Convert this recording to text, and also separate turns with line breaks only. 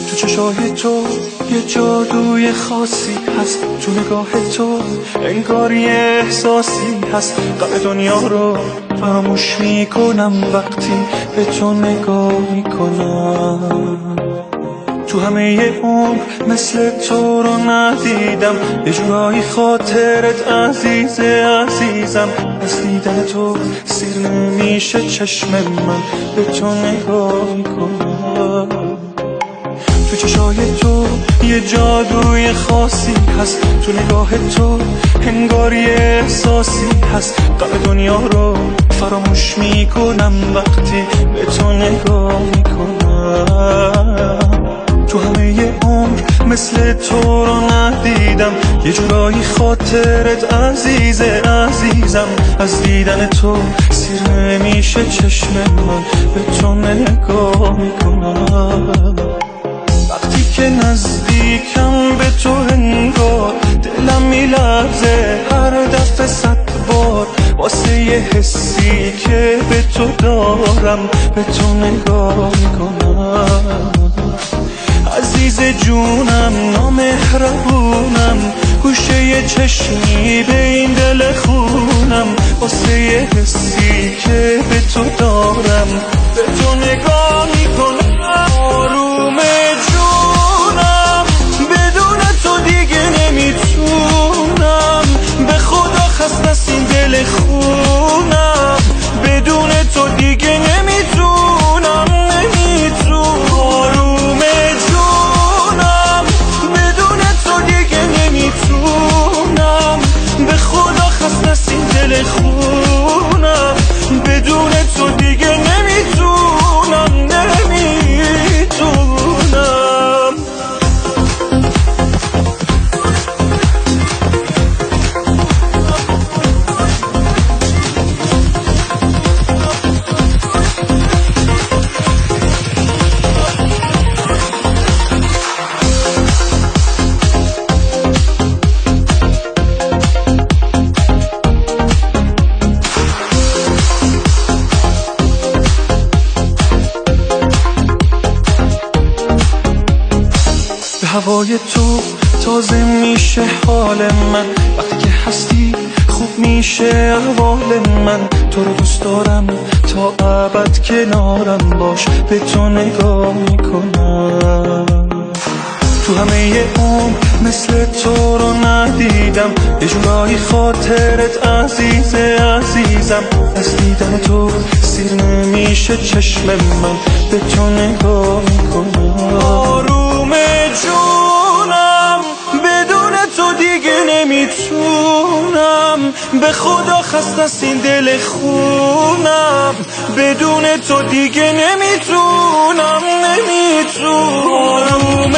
تو چشای تو یه جادوی خاصی هست، تو نگاه تو انگار یه احساسی هست. غم دنیا رو فراموش میکنم وقتی به تو نگاه میکنم. تو همه عمر مثل تو رو ندیدم، یه جورایی خاطرت عزیزم. از دیدن تو سیر نمیشه چشم من، به تو نگاه میکنم. تو چشای تو یه جادوی خاصی هست، تو نگاه تو انگار یه احساسی هست. غم دنیا رو فراموش میکنم وقتی به تو نگاه میکنم. تو همه عمر مثل تو رو ندیدم، یه جورایی خاطرت عزیزم. از دیدن تو سیر نمیشه چشم من، به تو نگاه میکنم. وقتی که نزدیکم به تو انگار دلم میلرزه هر دفعه 100 بار، واسه یه حسی که به تو دارم به تو نگاه میکنم. عزیز جونم نامهربونم، گوشه یه چشمی به این دل خونم، واسه یه حسی که به تو دارم به تو نگاه میکنم. آروم جونم بدون تو دیگه نمیتونم، به خدا خسته است این دل خونم، بدون تو دیگه نمیتونم. آروم جونم بدون تو دیگه نمیتونم، به خدا خسته است این دل خونم، بدون تو دیگه نمیتونم. هوای تو تازه میشه حال من، وقتی که هستی خوب میشه احوال من. تو رو دوست دارم تا ابد کنارم باش، به تو نگاه میکنم. تو همه عمر مثل تو رو ندیدم، یه جورایی خاطرت عزیزم. از دیدن تو سیر نمیشه چشم من، به تو نگاه میکنم. آروم جونم بدون تو دیگه نمیتونم، به خدا خسته است این دل خونم، بدون تو دیگه نمیتونم. آروم